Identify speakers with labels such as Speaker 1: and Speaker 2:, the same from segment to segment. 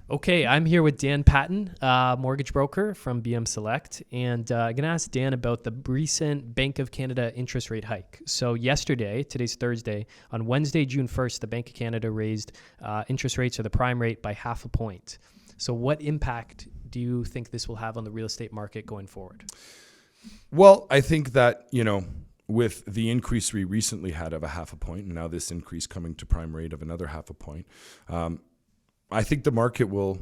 Speaker 1: Okay, I'm here with Dan Patton, mortgage broker from BM Select, and I'm going to ask Dan about the recent Bank of Canada interest rate hike. So yesterday, today's Thursday, on Wednesday, June 1st, the Bank of Canada raised interest rates or the prime rate by 0.5 point. So what impact do you think this will have on the real estate market going forward?
Speaker 2: Well, I think that, with the increase we recently had of 0.5 point, and now this increase coming to prime rate of another 0.5 point, I think the market will,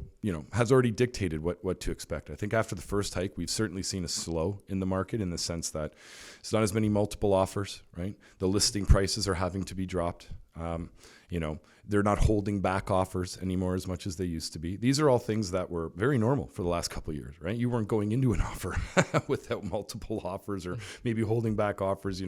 Speaker 2: has already dictated what to expect. I think after the first hike, we've certainly seen a slow in the market in the sense that it's not as many multiple offers, right? The listing prices are having to be dropped. They're not holding back offers anymore as much as they used to be. These are all things that were very normal for the last couple of years, right? You weren't going into an offer without multiple offers or maybe holding back offers,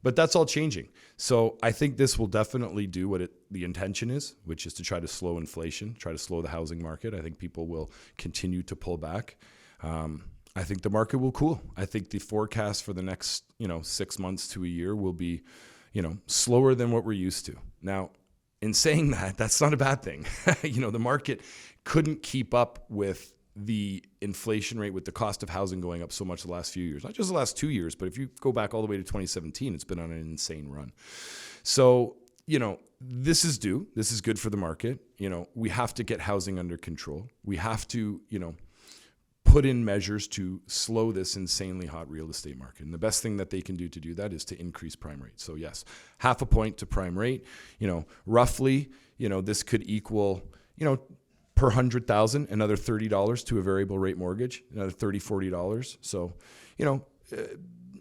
Speaker 2: but that's all changing. So I think this will definitely do what the intention is, which is to try to slow inflation, try to slow the housing market. I think people will continue to pull back. I think the market will cool. I think the forecast for the next, 6 months to a year will be, slower than what we're used to. Now, in saying that, that's not a bad thing. The market couldn't keep up with the inflation rate, with the cost of housing going up so much the last few years, not just the last 2 years, but if you go back all the way to 2017, it's been on an insane run. So, this is due. This is good for the market. We have to get housing under control. We have to, put in measures to slow this insanely hot real estate market. And the best thing that they can do to do that is to increase prime rate. So yes, 0.5 point to prime rate, roughly, this could equal, per 100,000, another $30 to a variable rate mortgage, another $30, $40. So,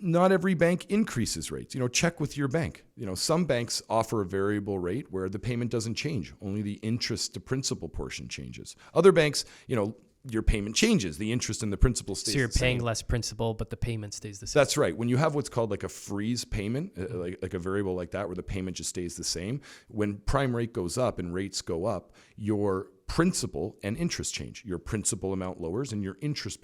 Speaker 2: not every bank increases rates. Check with your bank. Some banks offer a variable rate where the payment doesn't change. Only the interest to principal portion changes. Other banks, your payment changes. The interest and the principal stays the same.
Speaker 1: So you're paying less principal, but the payment stays the same.
Speaker 2: That's right. When you have what's called like a freeze payment, like a variable like that, where the payment just stays the same, when prime rate goes up and rates go up, your principal and interest change. Your principal amount lowers and your interest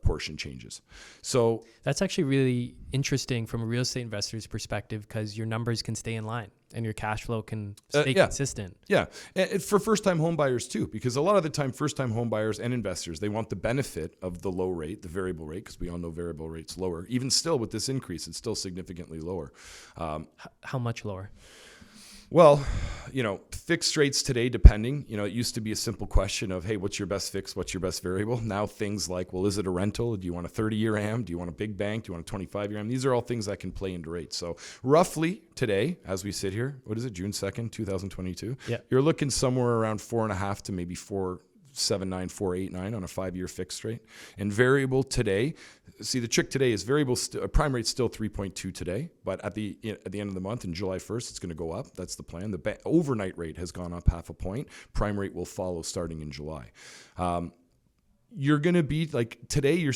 Speaker 2: portion changes. So
Speaker 1: that's actually really interesting from a real estate investor's perspective, because your numbers can stay in line and your cash flow can stay consistent.
Speaker 2: Yeah. And for first-time home buyers too, because a lot of the time, first-time home buyers and investors, they want the benefit of the low rate, the variable rate, because we all know variable rate's lower. Even still with this increase, it's still significantly lower.
Speaker 1: How much lower?
Speaker 2: Well, fixed rates today, depending, it used to be a simple question of, hey, what's your best fix? What's your best variable? Now things like, well, is it a rental? Do you want a 30-year AM? Do you want a big bank? Do you want a 25-year AM? These are all things that can play into rates. So roughly today, as we sit here, what is it, June 2nd, 2022?
Speaker 1: Yeah.
Speaker 2: You're looking somewhere around 4.5 to maybe 4.79, 4.89 on a 5-year fixed rate. And variable today, see, the trick today is variable prime rate's still 3.2 today, but at the end of the month, in July 1st, it's going to go up. That's the plan. The overnight rate has gone up 0.5 point. Prime rate will follow starting in July. You're going to be like today, you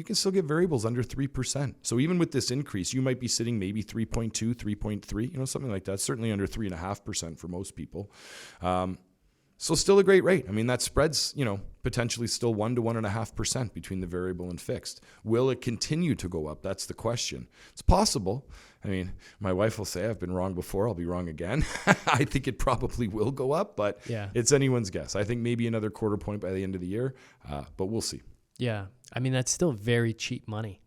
Speaker 2: can still get variables under 3%. So even with this increase, you might be sitting maybe 3.2, 3.3, something like that, certainly under 3.5% for most people. So still a great rate. I mean, that spread's, potentially still 1 to 1.5% between the variable and fixed. Will it continue to go up? That's the question. It's possible. I mean, my wife will say, I've been wrong before, I'll be wrong again. I think it probably will go up, but It's anyone's guess. I think maybe another 0.25 point by the end of the year, but we'll see.
Speaker 1: Yeah. I mean, that's still very cheap money.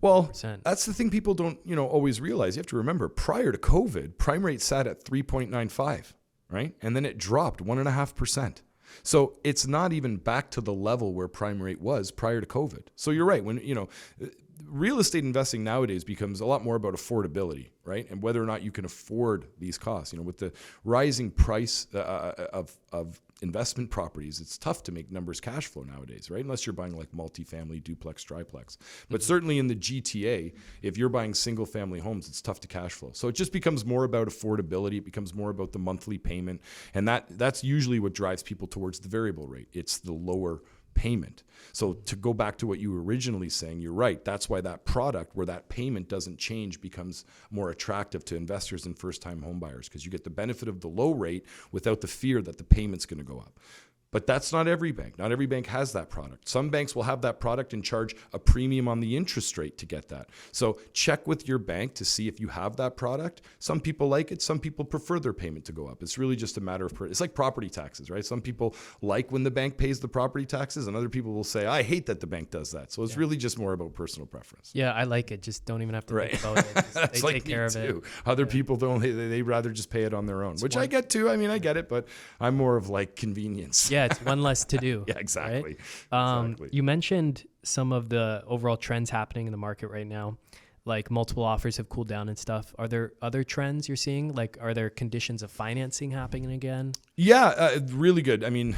Speaker 2: Well, that's the thing people don't, always realize. You have to remember, prior to COVID, prime rate sat at 3.95. Right? And then it dropped 1.5%. So it's not even back to the level where prime rate was prior to COVID. So you're right. When, real estate investing nowadays becomes a lot more about affordability, right? And whether or not you can afford these costs. With the rising price of investment properties, it's tough to make numbers cash flow nowadays, right? Unless you're buying like multifamily, duplex, triplex. But certainly in the GTA, if you're buying single family homes, it's tough to cash flow. So it just becomes more about affordability. It becomes more about the monthly payment. And that's usually what drives people towards the variable rate. It's the lower payment. So to go back to what you were originally saying, you're right. That's why that product where that payment doesn't change becomes more attractive to investors and first-time home buyers, because you get the benefit of the low rate without the fear that the payment's going to go up. But that's not every bank. Not every bank has that product. Some banks will have that product and charge a premium on the interest rate to get that. So check with your bank to see if you have that product. Some people like it. Some people prefer their payment to go up. It's really just a matter of, it's like property taxes, right? Some people like when the bank pays the property taxes, and other people will say, I hate that the bank does that. So it's really just more about personal preference.
Speaker 1: Yeah, I like it. Just don't even have to think about it.
Speaker 2: That's
Speaker 1: they
Speaker 2: like
Speaker 1: take care of
Speaker 2: too.
Speaker 1: it.
Speaker 2: Other people don't, they'd rather just pay it on their own, which I get too. I mean, I get it, but I'm more of like convenience.
Speaker 1: Yeah, it's one less to do.
Speaker 2: Yeah, exactly.
Speaker 1: Right?
Speaker 2: Exactly.
Speaker 1: You mentioned some of the overall trends happening in the market right now, like multiple offers have cooled down and stuff. Are there other trends you're seeing? Like, are there conditions of financing happening again?
Speaker 2: Yeah, really good. I mean,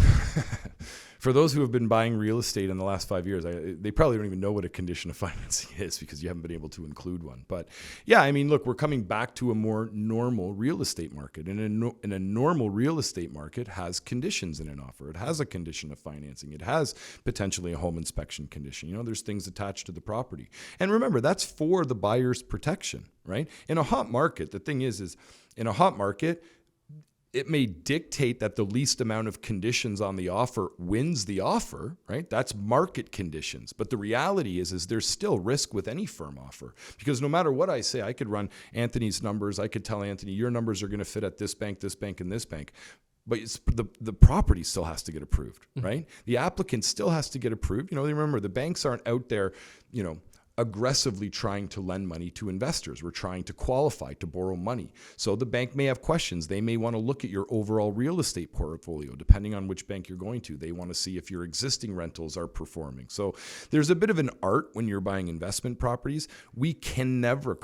Speaker 2: for those who have been buying real estate in the last 5 years, they probably don't even know what a condition of financing is because you haven't been able to include one. But yeah, I mean, look, we're coming back to a more normal real estate market. And a normal real estate market has conditions in an offer. It has a condition of financing. It has potentially a home inspection condition. You know, there's things attached to the property. And remember, that's for the buyer's protection, right? In a hot market, the thing is in a hot market, it may dictate that the least amount of conditions on the offer wins the offer, right? That's market conditions. But the reality is there's still risk with any firm offer because no matter what I say, I could run Anthony's numbers. I could tell Anthony, your numbers are going to fit at this bank, and this bank. But the property still has to get approved, right? The applicant still has to get approved. You know, remember, the banks aren't out there, you know, aggressively trying to lend money to investors. We're trying to qualify to borrow money. So the bank may have questions. They may want to look at your overall real estate portfolio, depending on which bank you're going to. They want to see if your existing rentals are performing. So there's a bit of an art when you're buying investment properties. We can never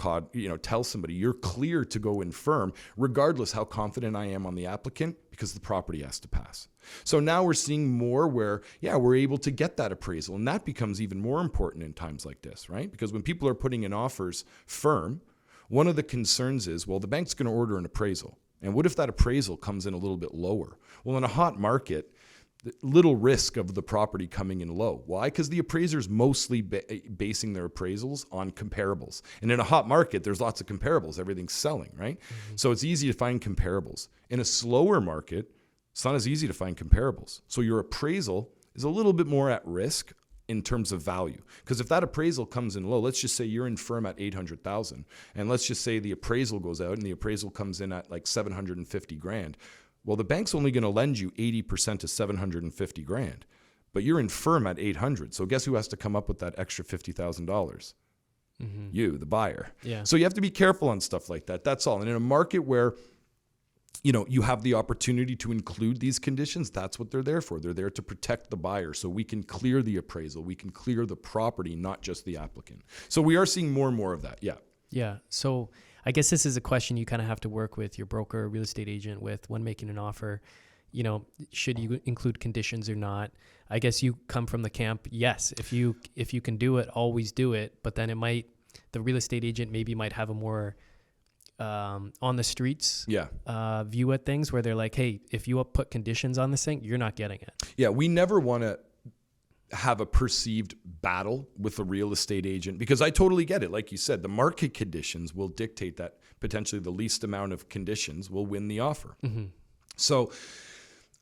Speaker 2: tell somebody you're clear to go in firm, regardless how confident I am on the applicant, because the property has to pass. So now we're seeing more where, we're able to get that appraisal. And that becomes even more important in times like this, right? Because when people are putting in offers firm, one of the concerns is, well, the bank's going to order an appraisal. And what if that appraisal comes in a little bit lower? Well, in a hot market, little risk of the property coming in low. Why? Because the appraiser's mostly basing their appraisals on comparables. And in a hot market, there's lots of comparables. Everything's selling, right? Mm-hmm. So it's easy to find comparables. In a slower market, it's not as easy to find comparables. So your appraisal is a little bit more at risk in terms of value. Because if that appraisal comes in low, let's just say you're in firm at $800,000, and let's just say the appraisal goes out and the appraisal comes in at like $750,000. Well, the bank's only going to lend you 80% to $750,000, but you're in firm at $800,000. So guess who has to come up with that extra $50,000? Mm-hmm. You, the buyer. Yeah. So you have to be careful on stuff like that. That's all. And in a market where you have the opportunity to include these conditions, that's what they're there for. They're there to protect the buyer so we can clear the appraisal. We can clear the property, not just the applicant. So we are seeing more and more of that. Yeah.
Speaker 1: Yeah. So I guess this is a question you kind of have to work with your broker or real estate agent with when making an offer. You know, should you include conditions or not? I guess you come from the camp, yes, if you can do it, always do it. But then the real estate agent maybe might have a more on the streets view at things where they're like, hey, if you put conditions on this thing, you're not getting it.
Speaker 2: Yeah, we never want to have a perceived battle with a real estate agent because I totally get it. Like you said, the market conditions will dictate that potentially the least amount of conditions will win the offer. Mm-hmm. So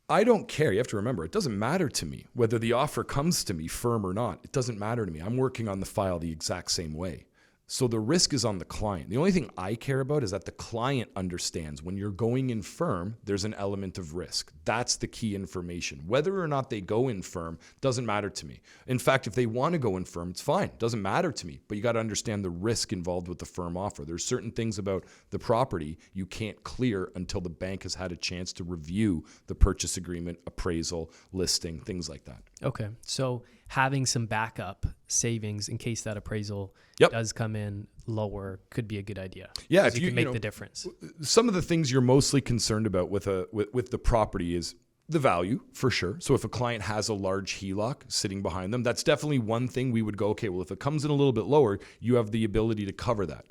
Speaker 2: I don't care. You have to remember, it doesn't matter to me whether the offer comes to me firm or not. It doesn't matter to me. I'm working on the file the exact same way. So the risk is on the client. The only thing I care about is that the client understands when you're going in firm, there's an element of risk. That's the key information. Whether or not they go in firm doesn't matter to me. In fact, if they want to go in firm, it's fine. It doesn't matter to me. But you got to understand the risk involved with the firm offer. There's certain things about the property you can't clear until the bank has had a chance to review the purchase agreement, appraisal, listing, things like that.
Speaker 1: Okay. So having some backup savings in case that appraisal does come in lower could be a good idea.
Speaker 2: Yeah, if
Speaker 1: you can make the difference.
Speaker 2: Some of the things you're mostly concerned about with the property is the value, for sure. So if a client has a large HELOC sitting behind them, that's definitely one thing we would go, okay, well, if it comes in a little bit lower, you have the ability to cover that.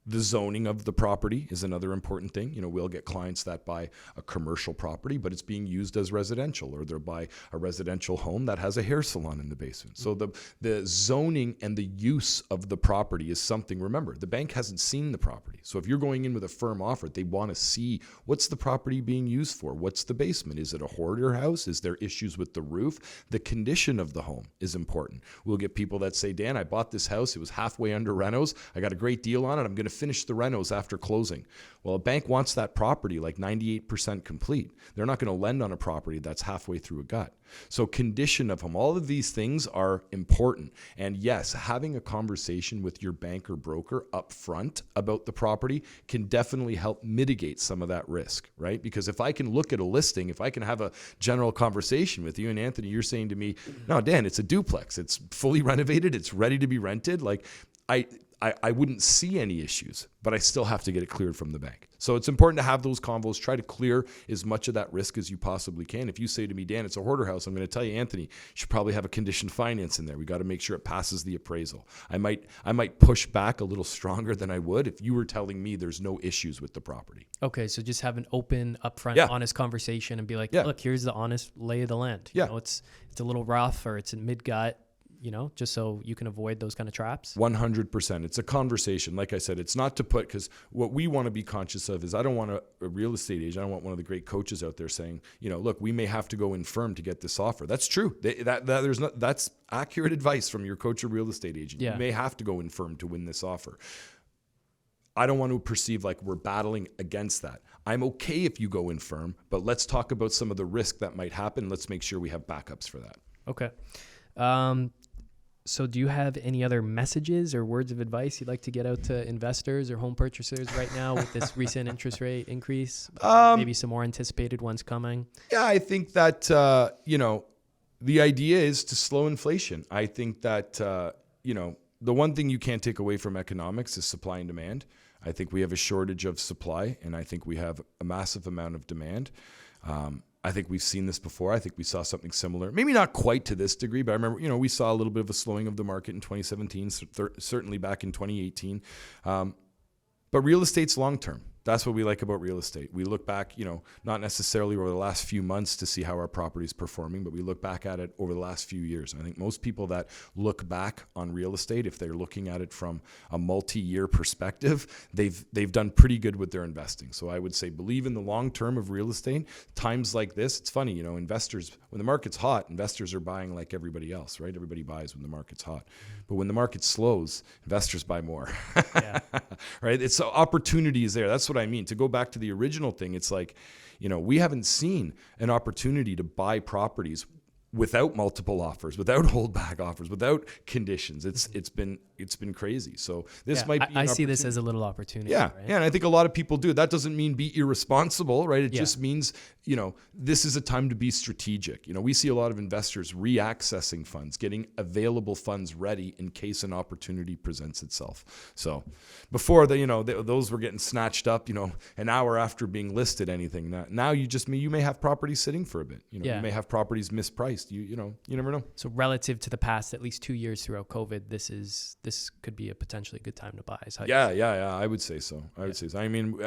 Speaker 2: The zoning of the property is another important thing. We'll get clients that buy a commercial property, but it's being used as residential, or they'll buy a residential home that has a hair salon in the basement. So the zoning and the use of the property is something, remember, the bank hasn't seen the property. So if you're going in with a firm offer, they want to see what's the property being used for? What's the basement? Is it a hoarder house? Is there issues with the roof? The condition of the home is important. We'll get people that say, Dan, I bought this house. It was halfway under renos. I got a great deal on it. I'm going to finish the renos after closing. Well, a bank wants that property like 98% complete. They're not going to lend on a property that's halfway through a gut. So condition of home, all of these things are important. And yes, having a conversation with your bank or broker up front about the property can definitely help mitigate some of that risk, right? Because if I can look at a listing, if I can have a general conversation with you, and Anthony, you're saying to me, no, Dan, it's a duplex. It's fully renovated. It's ready to be rented. Like I wouldn't see any issues, but I still have to get it cleared from the bank. So it's important to have those convos, try to clear as much of that risk as you possibly can. If you say to me, Dan, it's a hoarder house, I'm going to tell you, Anthony, you should probably have a conditioned finance in there. We got to make sure it passes the appraisal. I might push back a little stronger than I would if you were telling me there's no issues with the property.
Speaker 1: Okay, so just have an open, upfront, honest conversation and be like, look, here's the honest lay of the land. You know, it's a little rough or it's in mid-gut. Just so you can avoid those kind of traps?
Speaker 2: 100%. It's a conversation. Like I said, it's not to put, because what we want to be conscious of is I don't want a real estate agent, I don't want one of the great coaches out there saying, look, we may have to go in firm to get this offer. That's true. That's accurate advice from your coach or real estate agent. Yeah. You may have to go in firm to win this offer. I don't want to perceive like we're battling against that. I'm okay if you go in firm, but let's talk about some of the risk that might happen. Let's make sure we have backups for that.
Speaker 1: Okay. So do you have any other messages or words of advice you'd like to get out to investors or home purchasers right now with this recent interest rate increase? Maybe some more anticipated ones coming?
Speaker 2: Yeah, I think that, the idea is to slow inflation. I think that, the one thing you can't take away from economics is supply and demand. I think we have a shortage of supply, and I think we have a massive amount of demand. I think we've seen this before. I think we saw something similar, maybe not quite to this degree, but I remember, we saw a little bit of a slowing of the market in 2017, certainly back in 2018. But real estate's long-term. That's what we like about real estate. We look back, not necessarily over the last few months to see how our property is performing, but we look back at it over the last few years. And I think most people that look back on real estate, if they're looking at it from a multi-year perspective, they've done pretty good with their investing. So I would say believe in the long term of real estate. Times like this, it's funny, investors, when the market's hot, investors are buying like everybody else, right? Everybody buys when the market's hot. But when the market slows, investors buy more. Yeah. Right? It's opportunity is there. That's what I mean. To go back to the original thing, it's like, we haven't seen an opportunity to buy properties without multiple offers, without holdback offers, without conditions. It's been crazy. So this might be.
Speaker 1: I see this as a little opportunity.
Speaker 2: Yeah,
Speaker 1: right?
Speaker 2: Yeah, and I think a lot of people do. That doesn't mean be irresponsible, right? It just means this is a time to be strategic. We see a lot of investors reaccessing funds, getting available funds ready in case an opportunity presents itself. So before those were getting snatched up, an hour after being listed. Anything now you may have properties sitting for a bit. You may have properties mispriced. You never know.
Speaker 1: So relative to the past, at least 2 years throughout COVID, this could be a potentially good time to buy.
Speaker 2: Yeah. I would say so. I mean,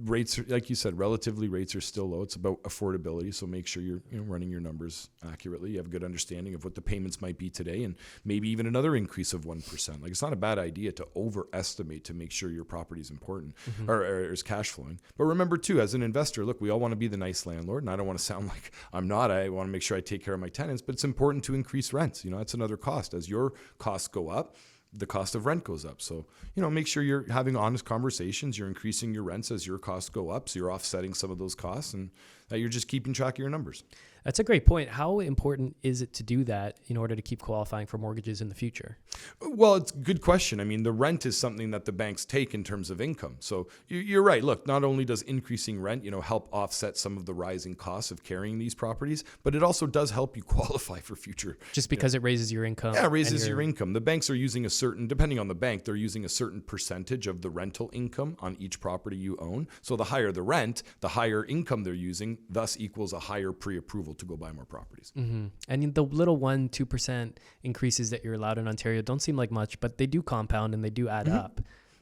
Speaker 2: rates are, like you said, relatively rates are still low. It's about affordability. So make sure you're running your numbers accurately. You have a good understanding of what the payments might be today, and maybe even another increase of 1%. Like, it's not a bad idea to overestimate to make sure your property is important or is cash flowing. But remember too, as an investor, look, we all want to be the nice landlord, and I don't want to sound like I'm not. I want to make sure I take care of my tenants, but it's important to increase rents. That's another cost. As your costs go up, the cost of rent goes up. So, make sure you're having honest conversations. You're increasing your rents as your costs go up. So you're offsetting some of those costs, and that you're just keeping track of your numbers.
Speaker 1: That's a great point. How important is it to do that in order to keep qualifying for mortgages in the future?
Speaker 2: Well, it's a good question. I mean, the rent is something that the banks take in terms of income. So you're right. Look, not only does increasing rent, help offset some of the rising costs of carrying these properties, but it also does help you qualify for future.
Speaker 1: Just because it raises your income.
Speaker 2: Yeah, it raises your income. The banks are using depending on the bank, they're using a certain percentage of the rental income on each property you own. So the higher the rent, the higher income they're using, thus equals a higher pre-approval to go buy more properties.
Speaker 1: Mm-hmm. And the little 1-2% increases that you're allowed in Ontario don't seem like much, but they do compound and they do add up.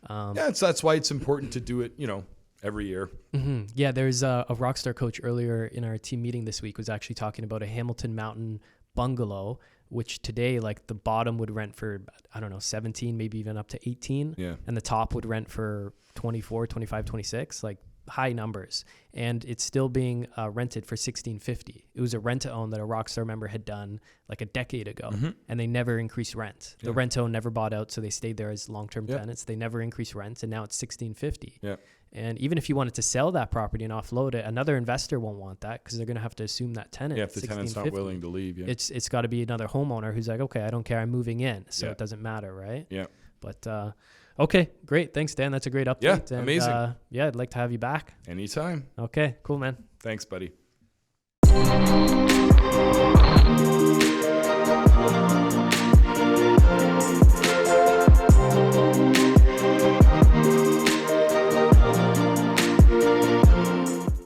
Speaker 2: That's why it's important to do it, every year.
Speaker 1: Mm-hmm. Yeah, there's a Rockstar coach earlier in our team meeting this week was actually talking about a Hamilton Mountain bungalow which today, like the bottom would rent for, I don't know, 17, maybe even up to 18.
Speaker 2: Yeah.
Speaker 1: And the top would rent for 24, 25, 26, like high numbers. And it's still being rented for $1,650. It was a rent to own that a Rockstar member had done like a decade ago, and they never increased rent. The rent to own never bought out, so they stayed there as long-term tenants. They never increased rent, and now it's $1,650.
Speaker 2: Yeah.
Speaker 1: And even if you wanted to sell that property and offload it, another investor won't want that because they're going to have to assume that tenant.
Speaker 2: Yeah, if the tenant's not willing to leave. Yeah.
Speaker 1: It's got to be another homeowner who's like, okay, I don't care, I'm moving in, so
Speaker 2: Yeah.
Speaker 1: it doesn't matter, right?
Speaker 2: Yeah.
Speaker 1: But okay, great, thanks, Dan. That's a great update.
Speaker 2: Yeah,
Speaker 1: and,
Speaker 2: amazing.
Speaker 1: yeah, I'd like to have you back.
Speaker 2: Anytime.
Speaker 1: Okay, cool, man.
Speaker 2: Thanks, buddy.